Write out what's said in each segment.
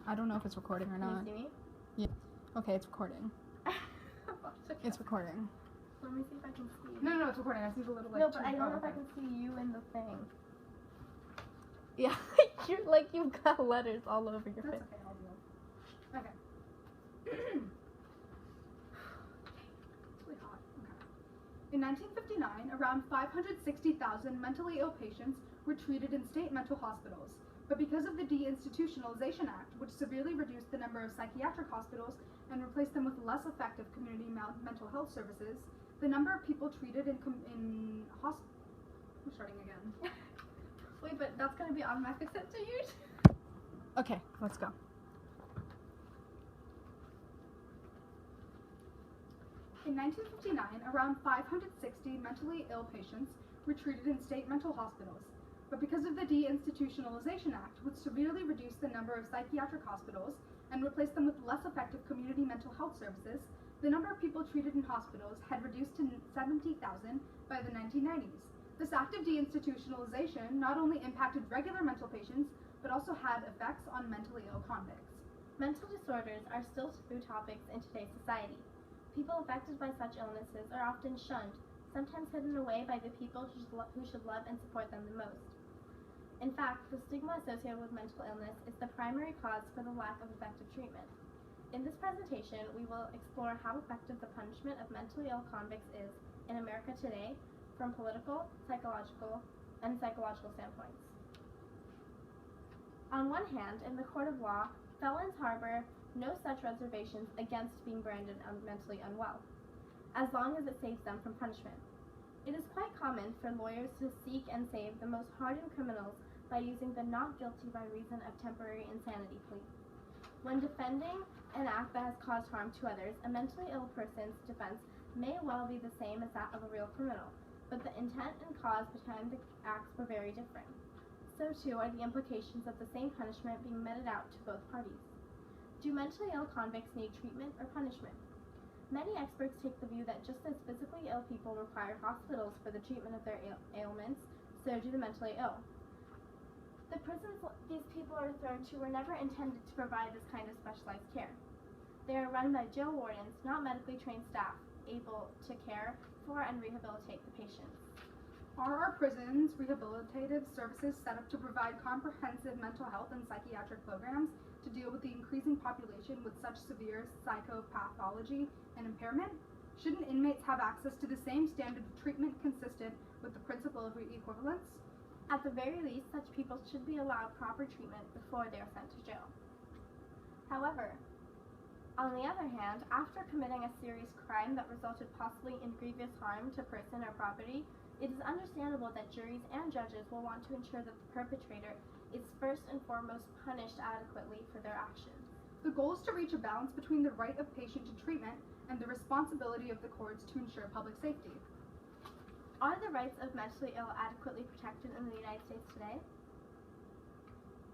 I don't know if it's recording or not. Can you see me? Yeah. Okay, it's recording. It's recording. Let me see if I can see you. No, it's recording. I see the little like. No, but I don't know if I can see you in the thing. Yeah, you've got letters all over your face. Okay, I'll deal. Okay. It's really hot. Okay. In 1959, around 560,000 mentally ill patients were treated in state mental hospitals. But because of the Deinstitutionalization Act, which severely reduced the number of psychiatric hospitals and replaced them with less effective community mental health services, the number of people treated in I'm starting again. Wait, but that's going to be automatically sent to you? Okay, let's go. In 1959, around 560 mentally ill patients were treated in state mental hospitals. But because of the Deinstitutionalization Act, which severely reduced the number of psychiatric hospitals and replaced them with less effective community mental health services, the number of people treated in hospitals had reduced to 70,000 by the 1990s. This act of deinstitutionalization not only impacted regular mental patients, but also had effects on mentally ill convicts. Mental disorders are still taboo topics in today's society. People affected by such illnesses are often shunned, sometimes hidden away by the people who should love and support them the most. In fact, the stigma associated with mental illness is the primary cause for the lack of effective treatment. In this presentation, we will explore how effective the punishment of mentally ill convicts is in America today from political, psychological standpoints. On one hand, in the court of law, felons harbor no such reservations against being branded mentally unwell, as long as it saves them from punishment. It is quite common for lawyers to seek and save the most hardened criminals by using the not guilty by reason of temporary insanity plea. When defending an act that has caused harm to others, a mentally ill person's defense may well be the same as that of a real criminal, but the intent and cause behind the acts were very different. So too are the implications of the same punishment being meted out to both parties. Do mentally ill convicts need treatment or punishment? Many experts take the view that just as physically ill people require hospitals for the treatment of their ailments, so do the mentally ill. The prisons these people are thrown to were never intended to provide this kind of specialized care. They are run by jail wardens, not medically trained staff, able to care for and rehabilitate the patients. Are our prisons rehabilitative services set up to provide comprehensive mental health and psychiatric programs to deal with the increasing population with such severe psychopathology and impairment? Shouldn't inmates have access to the same standard of treatment consistent with the principle of equivalence? At the very least, such people should be allowed proper treatment before they are sent to jail. However, on the other hand, after committing a serious crime that resulted possibly in grievous harm to person or property, it is understandable that juries and judges will want to ensure that the perpetrator is first and foremost punished adequately for their actions. The goal is to reach a balance between the right of patient to treatment and the responsibility of the courts to ensure public safety. Are the rights of mentally ill adequately protected in the United States today?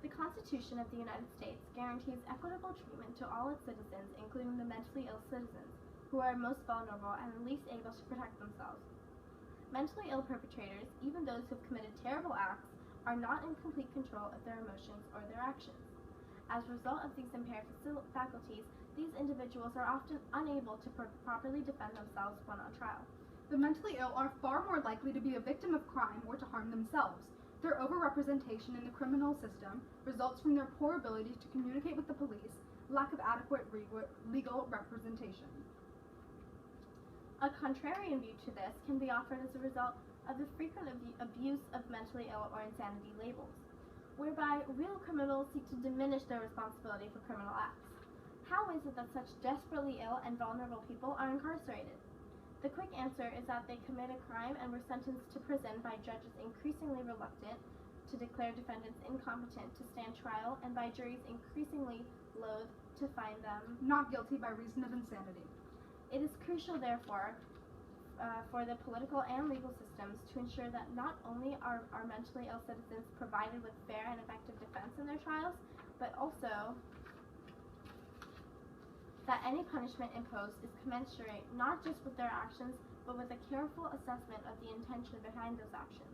The Constitution of the United States guarantees equitable treatment to all its citizens, including the mentally ill citizens, who are most vulnerable and least able to protect themselves. Mentally ill perpetrators, even those who have committed terrible acts, are not in complete control of their emotions or their actions. As a result of these impaired faculties, these individuals are often unable to properly defend themselves when on trial. The mentally ill are far more likely to be a victim of crime or to harm themselves. Their overrepresentation in the criminal system results from their poor ability to communicate with the police, lack of adequate legal representation. A contrarian view to this can be offered as a result of the frequent abuse of mentally ill or insanity labels, whereby real criminals seek to diminish their responsibility for criminal acts. How is it that such desperately ill and vulnerable people are incarcerated? The quick answer is that they commit a crime and were sentenced to prison by judges increasingly reluctant to declare defendants incompetent to stand trial and by juries increasingly loath to find them not guilty by reason of insanity. It is crucial, therefore, for the political and legal systems to ensure that not only are our mentally ill citizens provided with fair and effective defense in their trials, but also that any punishment imposed is commensurate not just with their actions, but with a careful assessment of the intention behind those actions.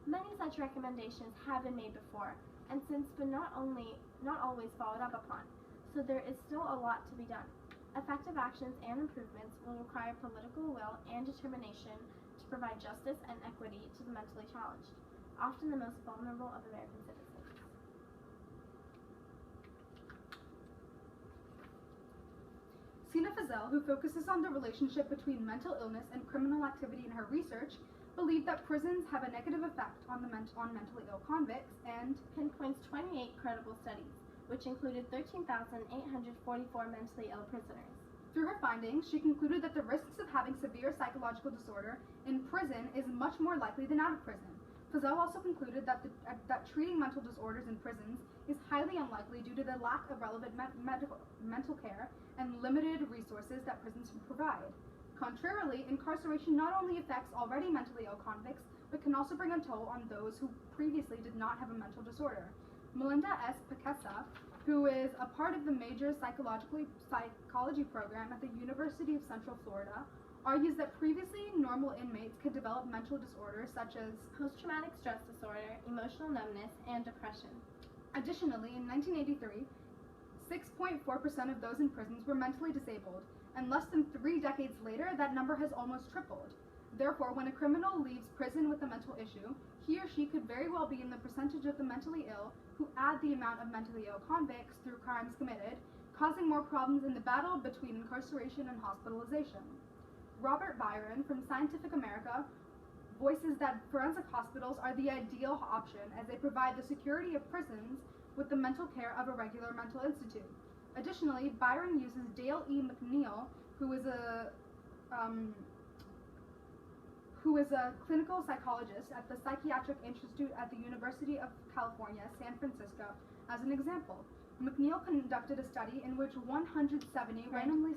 Many such recommendations have been made before, and since but not always followed up upon, so there is still a lot to be done. Effective actions and improvements will require political will and determination to provide justice and equity to the mentally challenged, often the most vulnerable of American citizens. Sina Fazel, who focuses on the relationship between mental illness and criminal activity in her research, believed that prisons have a negative effect on mentally ill convicts and pinpoints 28 credible studies, which included 13,844 mentally ill prisoners. Through her findings, she concluded that the risks of having severe psychological disorder in prison is much more likely than out of prison. Fazel also concluded that treating mental disorders in prisons is highly unlikely due to the lack of relevant mental care and limited resources that prisons can provide. Contrarily, incarceration not only affects already mentally ill convicts, but can also bring a toll on those who previously did not have a mental disorder. Melinda S. Pekesa, who is a part of the major psychology program at the University of Central Florida, argues that previously normal inmates could develop mental disorders such as post-traumatic stress disorder, emotional numbness, and depression. Additionally, in 1983, 6.4% of those in prisons were mentally disabled, and less than 3 decades later, that number has almost tripled. Therefore, when a criminal leaves prison with a mental issue, he or she could very well be in the percentage of the mentally ill who add the amount of mentally ill convicts through crimes committed, causing more problems in the battle between incarceration and hospitalization. Robert Byron from Scientific America voices that forensic hospitals are the ideal option as they provide the security of prisons with the mental care of a regular mental institute. Additionally, Byron uses Dale E. McNeil, who is a clinical psychologist at the Psychiatric Institute at the University of California, San Francisco, as an example. McNeil conducted a study in which 170 randomly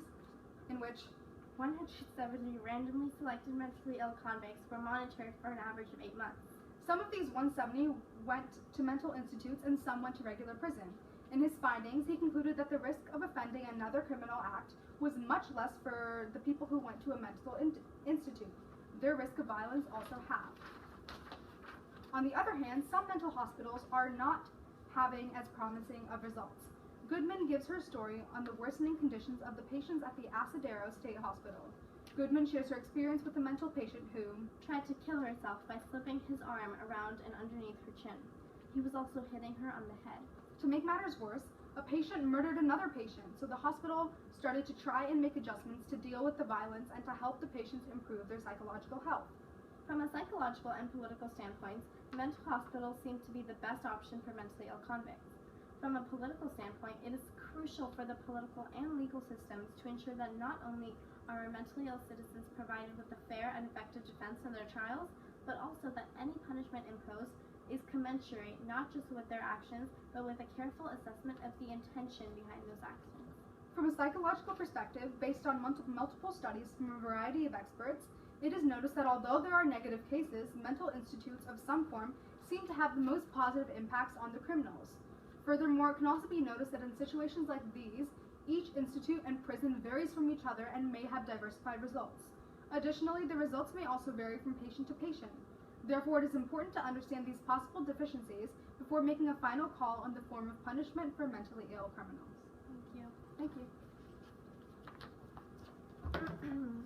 selected mentally ill convicts were monitored for an average of 8 months. Some of these 170 went to mental institutes and some went to regular prison. In his findings, he concluded that the risk of offending another criminal act was much less for the people who went to a mental institute. Their risk of violence also halved. On the other hand, some mental hospitals are not having as promising of results. Goodman gives her story on the worsening conditions of the patients at the Asadero State Hospital. Goodman shares her experience with a mental patient who tried to kill herself by slipping his arm around and underneath her chin. He was also hitting her on the head. To make matters worse, a patient murdered another patient, so the hospital started to try and make adjustments to deal with the violence and to help the patients improve their psychological health. From a psychological and political standpoint, mental hospitals seem to be the best option for mentally ill convicts. From a political standpoint, it is crucial for the political and legal systems to ensure that not only are our mentally ill citizens provided with a fair and effective defense in their trials, but also that any punishment imposed is commensurate not just with their actions, but with a careful assessment of the intention behind those actions. From a psychological perspective, based on multiple studies from a variety of experts, it is noticed that although there are negative cases, mental institutes of some form seem to have the most positive impacts on the criminals. Furthermore, it can also be noticed that in situations like these, each institute and prison varies from each other and may have diversified results. Additionally, the results may also vary from patient to patient. Therefore, it is important to understand these possible deficiencies before making a final call on the form of punishment for mentally ill criminals. Thank you. Thank you.